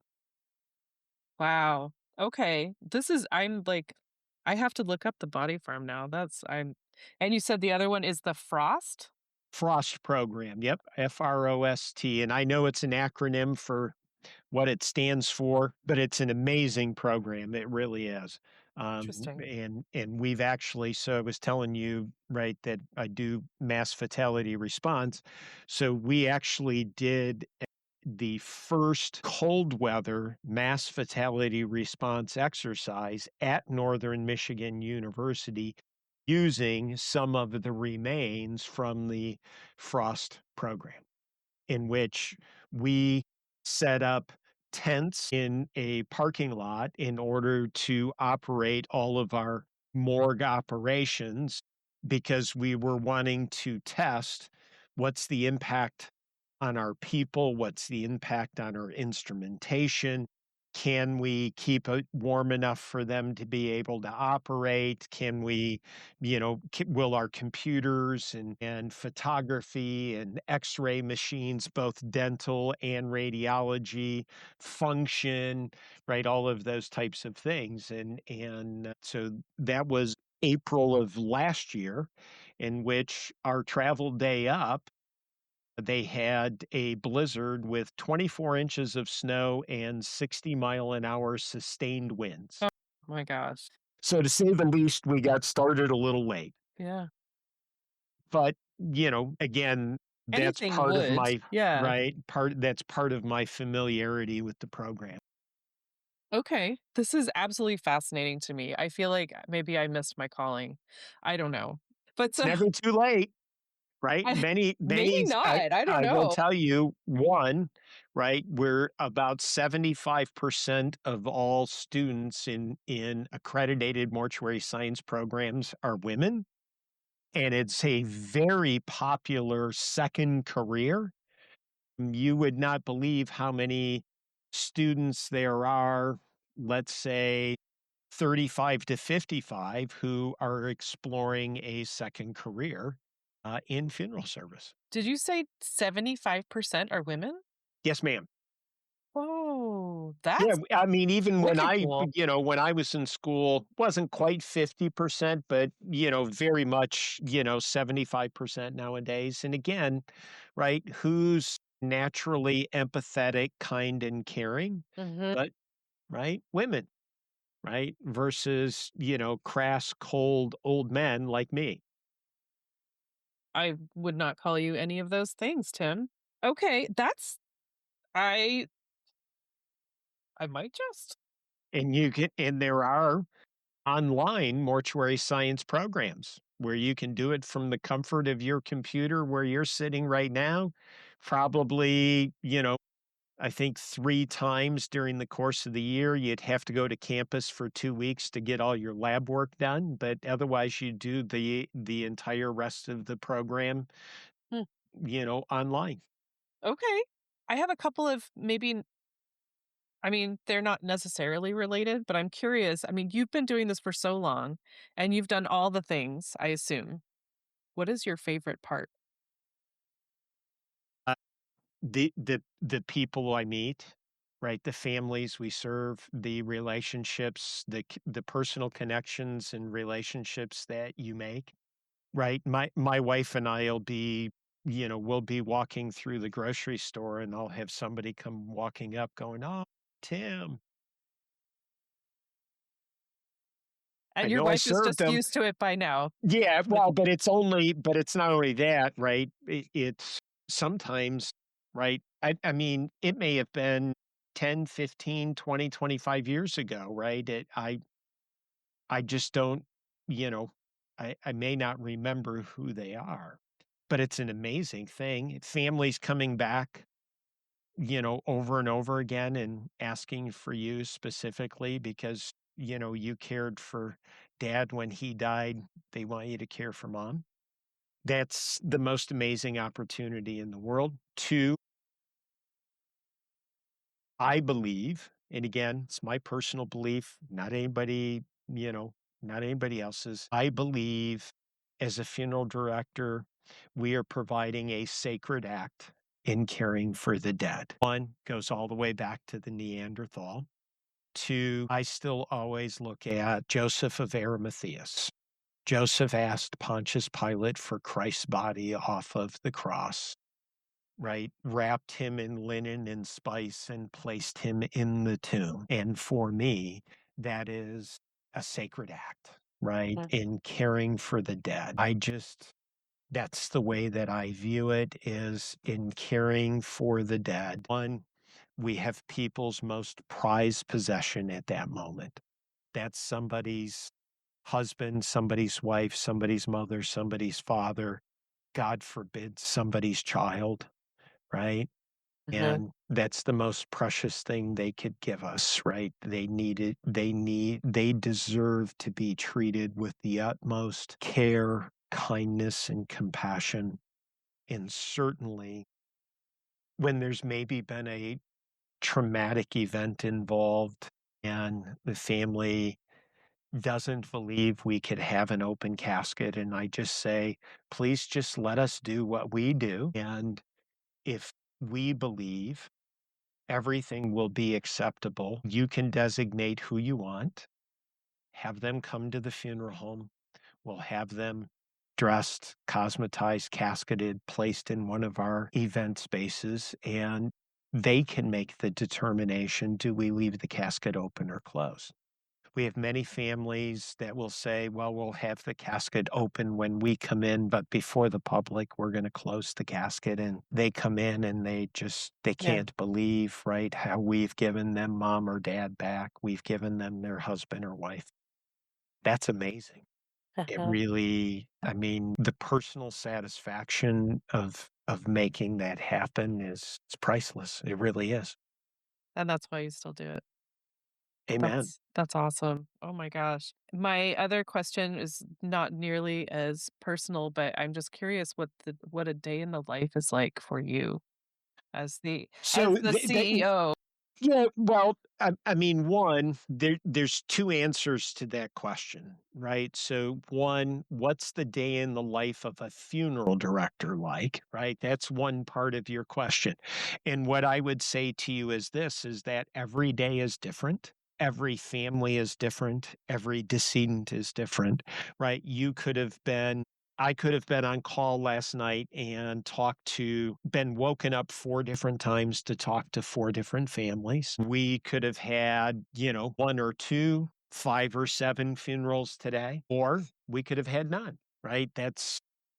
Wow. Okay. I'm like, I have to look up the body farm now. And you said the other one is the frost? Frost program. Yep. FROST. And I know it's an acronym for what it stands for, but it's an amazing program. It really is. Interesting. And we've actually, so I was telling you, right, that I do mass fatality response. So we actually did the first cold weather mass fatality response exercise at Northern Michigan University using some of the remains from the frost program, in which we set up tents in a parking lot in order to operate all of our morgue operations because we were wanting to test what's the impact on our people, what's the impact on our instrumentation. Can we keep it warm enough for them to be able to operate? Can we, will our computers and photography and x-ray machines, both dental and radiology, function, right? All of those types of things. And so that was April of last year, in which our travel day up, they had a blizzard with 24 inches of snow and 60-mile-an-hour sustained winds. Oh my gosh. So to say the least, we got started a little late. Yeah. But, again, that's Anything part of would. my Yeah. right, that's part of my familiarity with the program. Okay. This is absolutely fascinating to me. I feel like maybe I missed my calling. I don't know. But It's never too late. Right? I, maybe not. I don't I will know. tell you, one, right, we're about 75% of all students in accredited mortuary science programs are women, and it's a very popular second career. You would not believe how many students there are, let's say 35 to 55, who are exploring a second career in funeral service. Did you say 75% are women? Yes, ma'am. Oh, Yeah, That's I mean, even when wicked I, cool. when I was in school, wasn't quite 50%, but, very much, 75% nowadays. And again, right, who's naturally empathetic, kind, and caring? Mhm. But, right, women, right, versus, crass, cold, old men like me. I would not call you any of those things, Tim. Okay, that's I I might just. And there are online mortuary science programs where you can do it from the comfort of your computer where you're sitting right now. Probably, I think 3 times during the course of the year, you'd have to go to campus for 2 weeks to get all your lab work done, but otherwise you do the entire rest of the program, Hmm, online. okay. I have a couple of maybe I mean, they're not necessarily related, but I'm curious. I mean, you've been doing this for so long and you've done all the things, I assume. What is your favorite part? Uh, the people I meet, right? The families we serve, the relationships, the personal connections and relationships that you make. Right. My wife and I'll be, we'll be walking through the grocery store and I'll have somebody come walking up going, "Oh, Tim, I And your know I wife is served just them." used to it by now. Yeah, Like, well, but it's not only that, right? It's sometimes, right? I mean, it may have been 10, 15, 20, 25 years ago, right? I just don't, you know, I may not remember who they are, but it's an amazing thing. Families coming back, over and over again and asking for you specifically because, you cared for dad when he died. They want you to care for mom. That's the most amazing opportunity in the world. Two, I believe, and again, it's my personal belief, not anybody, not anybody else's. I believe as a funeral director, we are providing a sacred act in caring for the dead. One goes all the way back to the Neanderthal. Two, I still always look at Joseph of Arimatheus. Joseph asked Pontius Pilate for Christ's body off of the cross, right? Wrapped him in linen and spice and placed him in the tomb. And for me, that is a sacred act, right? mhm, In caring for the dead. That's the way that I view it is in caring for the dead. One, we have people's most prized possession at that moment. That's somebody's husband, somebody's wife, somebody's mother, somebody's father, God forbid, somebody's child, right? mhm, And that's the most precious thing they could give us, right? They need it. They deserve to be treated with the utmost care, kindness, and compassion. And certainly when there's maybe been a traumatic event involved and the family doesn't believe we could have an open casket. And I just say, please just let us do what we do. And if we believe everything will be acceptable, you can designate who you want, have them come to the funeral home. We'll have them dressed, cosmetized, casketed, placed in one of our event spaces, and they can make the determination, do we leave the casket open or closed? We have many families that will say, well, we'll have the casket open when we come in, but before the public, we're going to close the casket. And they come in and they yeah. can't believe, right, how we've given them mom or dad back. We've given them their husband or wife. That's amazing. It Uh-huh. really, I mean, the personal satisfaction of making that happen is it's priceless. It really is. And that's why you still do it. Amen. That's awesome. Oh my gosh. My other question is not nearly as personal, but I'm just curious what a day in the life is like for you as the So as the CEO. Yeah, well, I mean, one, there's two answers to that question, right? So, one, what's the day in the life of a funeral director like, right? That's one part of your question. And what I would say to you is this, is that every day is different. Every family is different. Every decedent is different, right? I could have been on call last night and been woken up four different times to talk to four different families. We could have had, one or two, five or seven funerals today, or we could have had none, right?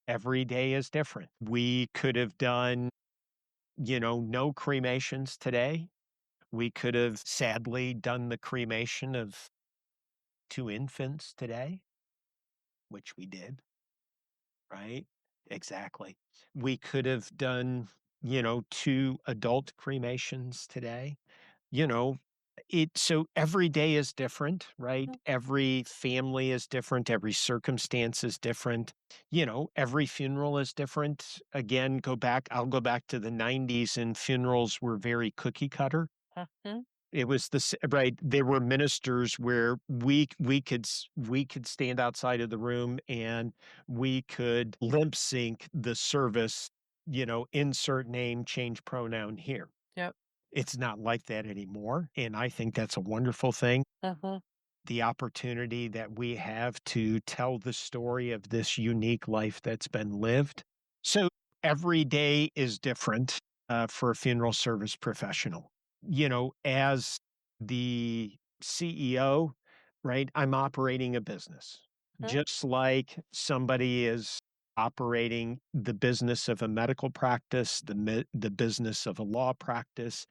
Every day is different. We could have done, no cremations today. We could have sadly done the cremation of two infants today, which we did. Right? Exactly. We could have done, two adult cremations today. You know, so every day is different, right? Mm. Every family is different, every circumstance is different. Every funeral is different. Again, I'll go back to the 90s, and funerals were very cookie cutter. Mhm. It was right. There were ministers where we could stand outside of the room and we could lip sync the service. Insert name, change pronoun here. Yep. It's not like that anymore, and I think that's a wonderful thing. Mhm. The opportunity that we have to tell the story of this unique life that's been lived. So every day is different for a funeral service professional. As the CEO, right, I'm operating a business, Mhm. just like somebody is operating the business of a medical practice, the business of a law practice.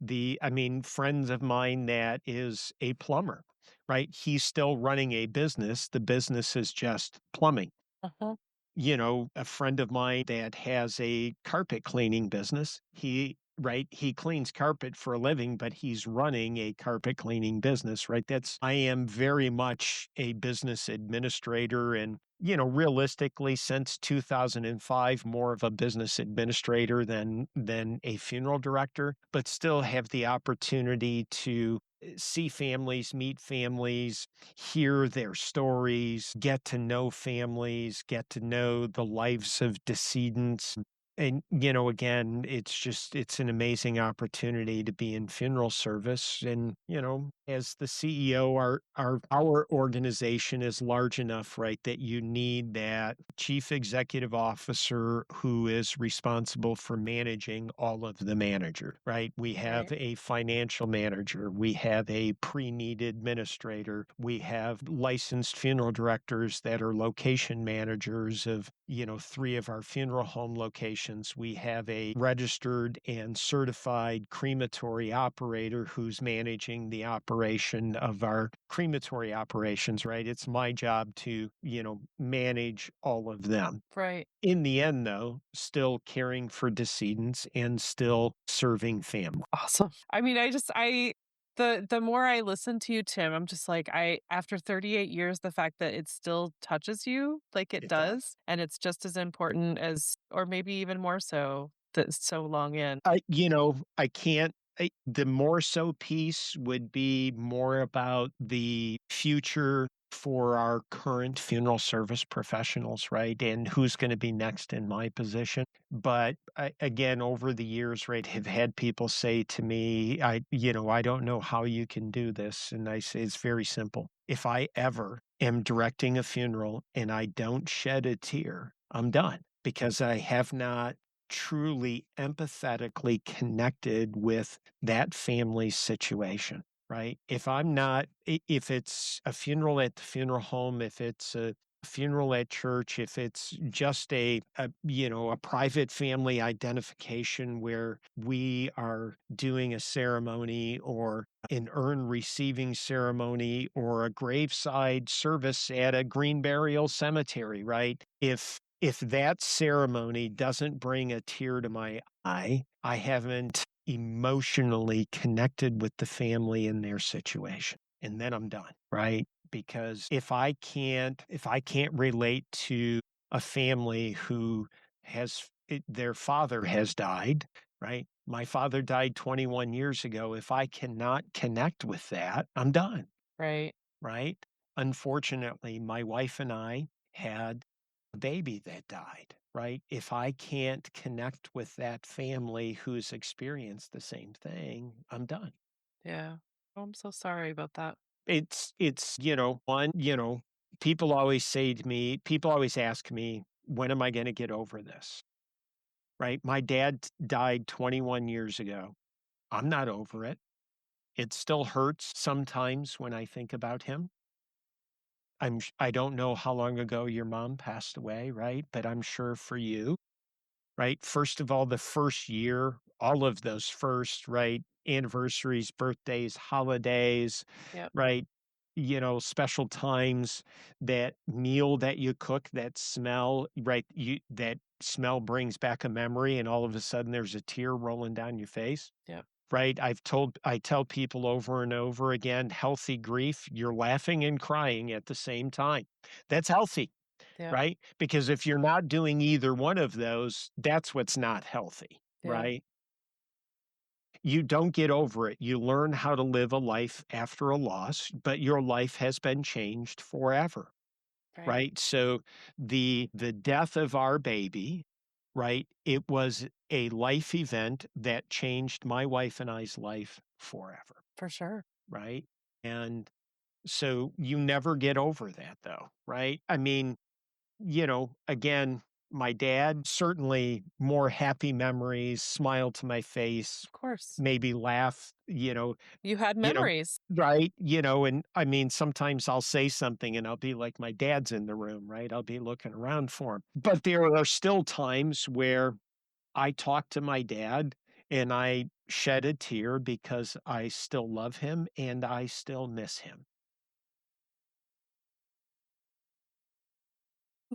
I mean, friends of mine that is a plumber, right? He's still running a business. The business is just plumbing. Mhm. A friend of mine that has a carpet cleaning business. He cleans carpet for a living, but he's running a carpet cleaning business, right? I am very much a business administrator, and, realistically, since 2005, more of a business administrator than a funeral director, but still have the opportunity to see families, meet families, hear their stories, get to know families, get to know the lives of decedents. And, again, it's an amazing opportunity to be in funeral service. And, as the CEO, our organization is large enough, right, that you need that chief executive officer who is responsible for managing all of the manager, right? We have Right. a financial manager, we have a pre-need administrator, we have licensed funeral directors that are location managers of, three of our funeral home locations. We have a registered and certified crematory operator who's managing the operation of our crematory operations, right? It's my job to, manage all of them. Right. In the end, though, still caring for decedents and still serving family. Awesome. I mean, the more I listen to you, Tim, I'm just like, after 38 years, the fact that it still touches you like it It does. does, and it's just as important as, or maybe even more so, that so long in. I can't. The more so piece would be more about the future for our current funeral service professionals, right? And who's going to be next in my position. But again, over the years, right, have had people say to me, I don't know how you can do this. And I say, it's very simple. If I ever am directing a funeral and I don't shed a tear, I'm done because I have not truly empathetically connected with that family's situation, right? If it's a funeral at the funeral home, if it's a funeral at church, if it's just a private family identification where we are doing a ceremony or an urn receiving ceremony or a graveside service at a green burial cemetery, right? If that ceremony doesn't bring a tear to my eye, I haven't emotionally connected with the family in their situation. And then I'm done, right? Because if I can't relate to a family who their father has died, right? My father died 21 years ago. If I cannot connect with that, I'm done, Right. right? Unfortunately, my wife and I had a baby that died, right? If I can't connect with that family who's experienced the same thing, I'm done. Yeah. Oh, I'm so sorry about that. People always say to me, people always ask me, when am I going to get over this? Right? My dad died 21 years ago. I'm not over it. It still hurts sometimes when I think about him. I don't know how long ago your mom passed away, right? But I'm sure for you, right? First of all, the first year, all of those first, right? Anniversaries, birthdays, holidays, Yep. right? Special times, that meal that you cook, that smell, right? That smell brings back a memory, and all of a sudden there's a tear rolling down your face. Yep. Right? I tell people over and over again, healthy grief, you're laughing and crying at the same time. That's healthy, Yep. right? Because if you're not doing either one of those, that's what's not healthy, Yep. right? You don't get over it. You learn how to live a life after a loss, but your life has been changed forever, Right. right? So the death of our baby, right? It was a life event that changed my wife and I's life forever, For sure. right? And so you never get over that though, right? I mean, again, my dad, certainly more happy memories, smile to my face, Of course. maybe laugh, You had you know, memories. right? And I mean, sometimes I'll say something and I'll be like, my dad's in the room, right? I'll be looking around for him. But there are still times where I talk to my dad and I shed a tear because I still love him and I still miss him.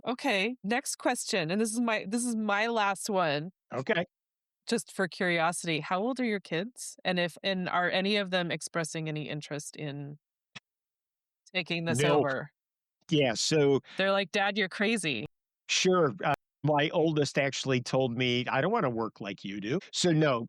Okay. Next question. And this is my last one. Okay. Just for curiosity, how old are your kids? And are any of them expressing any interest in taking this Nope. over? Yeah. So They're like, "Dad, you're crazy." sure. My oldest actually told me, I don't want to work like you do. So, no,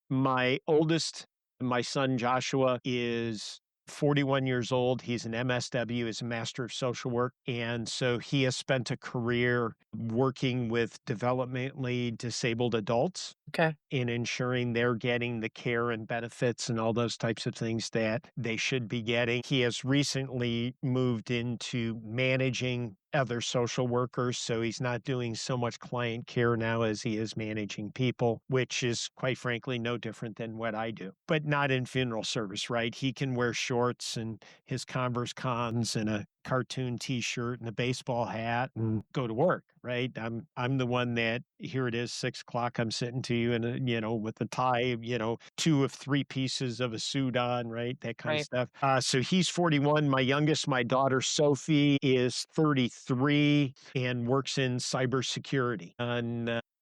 my oldest, my son Joshua, is 41 years old. He's an MSW, is a Master of Social Work. And so he has spent a career working with developmentally disabled adults Okay. in ensuring they're getting the care and benefits and all those types of things that they should be getting. He has recently moved into managing other social workers, so he's not doing so much client care now as he is managing people, which is quite frankly no different than what I do, but not in funeral service, right? He can wear shorts and his Converse cons and a cartoon t-shirt and a baseball hat and go to work, right? I'm the one that, here it is, 6 o'clock, I'm sitting to you and with the tie, two of three pieces of a suit on, right? That kind of Right. stuff. So he's 41. My youngest, my daughter Sophie, is 33 and works in cybersecurity.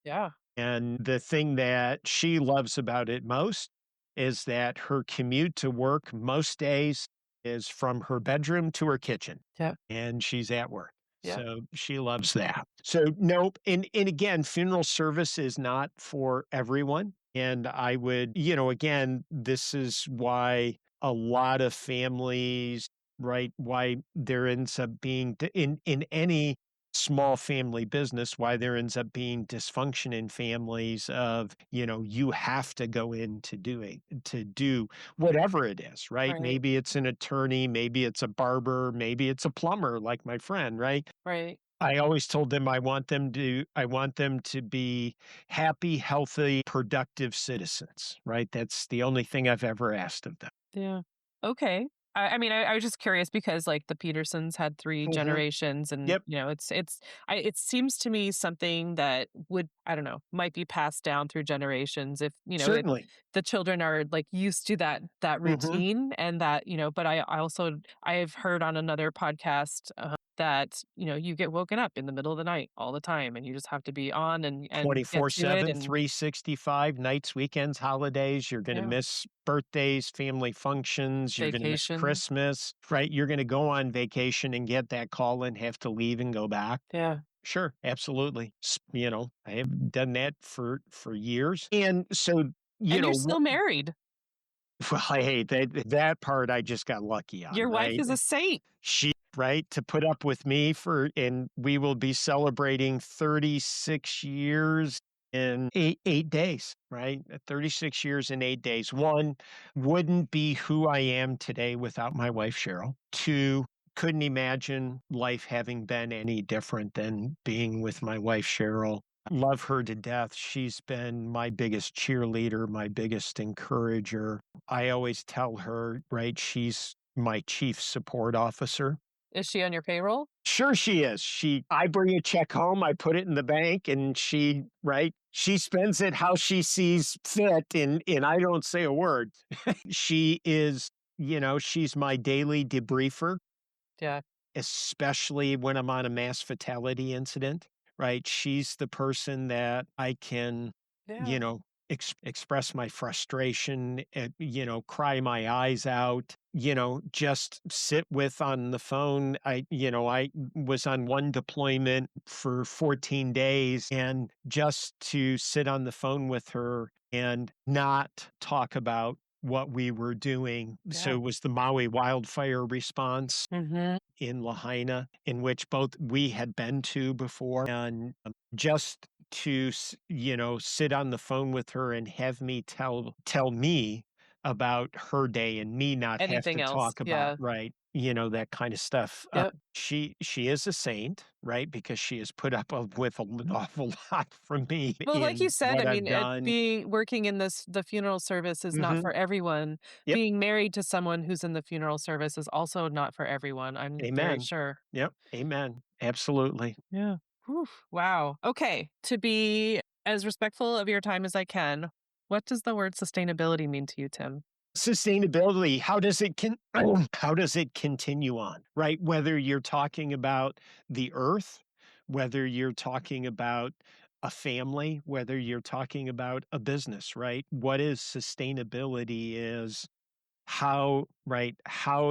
Yeah. And the thing that she loves about it most is that her commute to work most days is from her bedroom to her kitchen, Yeah. and she's at work. Yeah. So she loves that. So nope. And again, funeral service is not for everyone. And I would, again, this is why a lot of families, right? Why there ends up being in any small family business, why there ends up being dysfunction in families of, you have to go in to do whatever it is, right? Right. Maybe it's an attorney, maybe it's a barber, maybe it's a plumber like my friend, right? Right. I always told them I want them to be happy, healthy, productive citizens, right? That's the only thing I've ever asked of them. Yeah. Okay. I mean, I was just curious because like the Petersons had three Mhm. generations, and Yep, it seems to me something that would, I don't know, might be passed down through generations if if certainly. the children are like used to that Mhm. routine, and that but I also I've heard on another podcast that you get woken up in the middle of the night all the time, and you just have to be on and get to it, 24/7, and 365 nights, weekends, holidays. You're gonna yeah, miss birthdays, family functions, you're gonna miss vacation, Christmas, right? You're gonna go on vacation and get that call and have to leave and go back. yeah, Sure, absolutely. I have done that for years. And so you And you're know, still married. well, hey, that part I just got lucky on, Your wife right? is a saint. She right, to put up with me for and we will be celebrating 36 years in 8 days, right? 36 years in 8 days. 1, wouldn't be who I am today without my wife, Cheryl. 2, couldn't imagine life having been any different than being with my wife, Cheryl. Love her to death. She's been my biggest cheerleader, my biggest encourager. I always tell her, right, she's my chief support officer. Is she on your payroll? Sure she is. I bring a check home, I put it in the bank, and she spends it how she sees fit, and I don't say a word. She is, she's my daily debriefer, Yeah. especially when I'm on a mass fatality incident, right? She's the person that I can, Yeah. you know, express my frustration, cry my eyes out, just sit with on the phone. I was on one deployment for 14 days, and just to sit on the phone with her and not talk about what we were doing. So Yeah. it was the Maui wildfire response Mm-hmm. in Lahaina, in which both we had been to before. And just to, sit on the phone with her and have me tell me about her day and me not have Anything to else? talk about, Yeah. right, that kind of stuff. Yep. She is a saint, right? Because she has put up with an awful lot from me Well, like you in said, I what I've mean, done. working in the funeral service is not Hmm. for everyone. Yep. Being married to someone who's in the funeral service is also not for everyone. I'm very Amen. sure. Yep. Amen. Absolutely. Yeah. Whew. Wow. Okay. To be as respectful of your time as I can, what does the word sustainability mean to you, Tim? Sustainability, how does it continue on, right? Whether you're talking about the earth, whether you're talking about a family, whether you're talking about a business, right? What is sustainability is how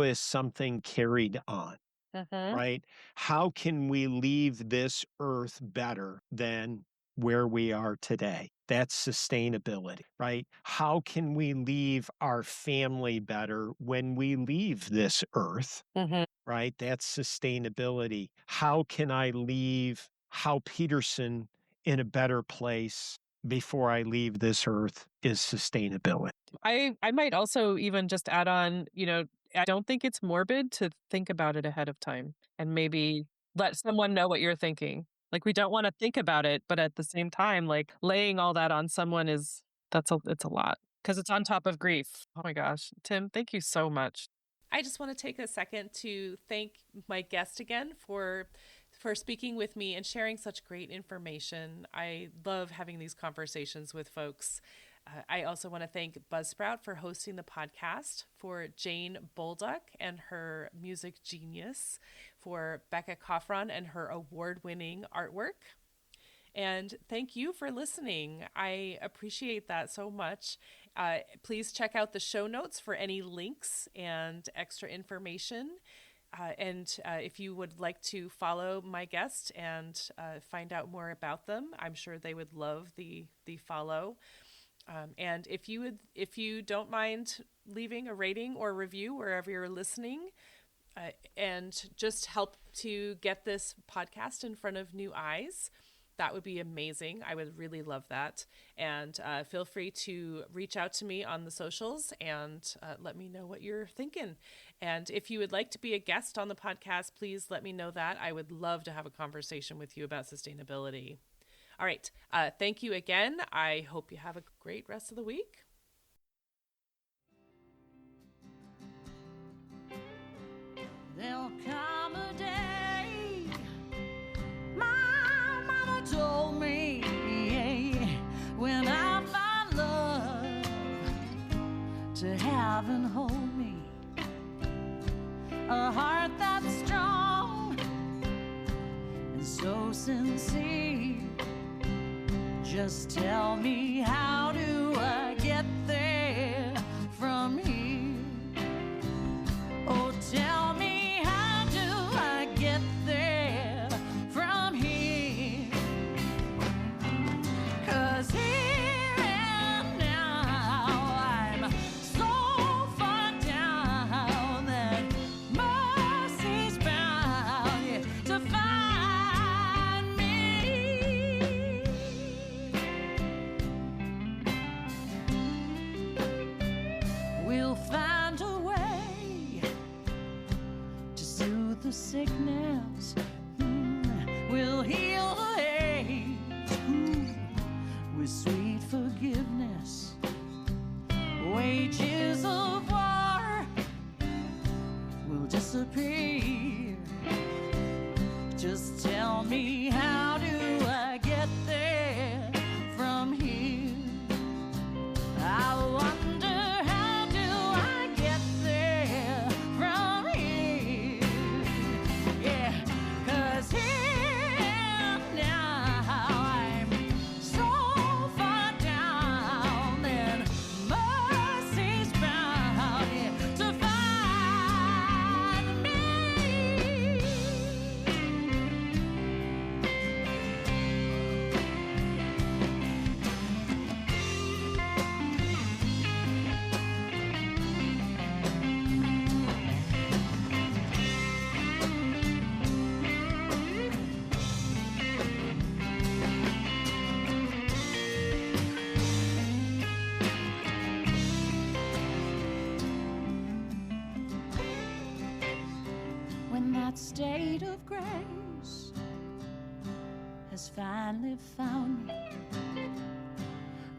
is something carried on, Mm-hmm. right? How can we leave this earth better than where we are today? That's sustainability, right? How can we leave our family better when we leave this earth, Mm-hmm. right? That's sustainability. How can I leave Howe-Peterson in a better place before I leave this earth is sustainability. I might also even just add on, I don't think it's morbid to think about it ahead of time and maybe let someone know what you're thinking. Like we don't want to think about it, but at the same time, like laying all that on someone it's a lot because it's on top of grief. Oh my gosh. Tim, thank you so much. I just want to take a second to thank my guest again for speaking with me and sharing such great information. I love having these conversations with folks. I also want to thank Buzzsprout for hosting the podcast, for Jane Bolduck and her music genius, for Becca Coffron and her award-winning artwork. And thank you for listening. I appreciate that so much. Please check out the show notes for any links and extra information. And if you would like to follow my guest and find out more about them, I'm sure they would love the follow. And if you don't mind leaving a rating or review wherever you're listening, and just help to get this podcast in front of new eyes, that would be amazing. I would really love that. And feel free to reach out to me on the socials and let me know what you're thinking. And if you would like to be a guest on the podcast, please let me know that. I would love to have a conversation with you about sustainability. All right. Thank you again. I hope you have a great rest of the week. There'll come a day, my mama told me, when I find love to have and hold me, a heart that's strong and so sincere. Just tell me, how do I get there from here? Oh, tell me, how do I get there from here? 'Cause here and now disappear. Just tell me, how do I get there from here? I wonder, how do I get there from here? Yeah, 'cause here now I'm so far down, and mercy's bound, yeah, to find me. When that state of grace has finally found me,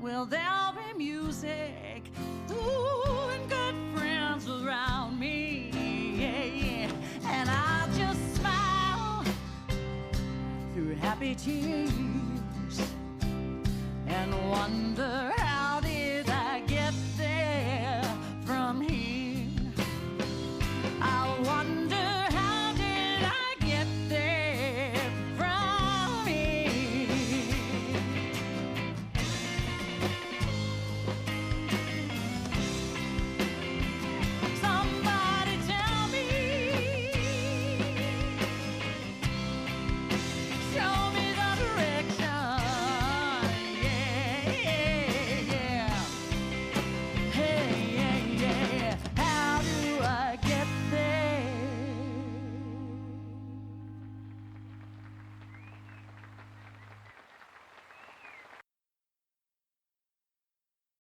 will there be music, ooh, and good friends around me? Yeah, yeah. And I'll just smile through happy tears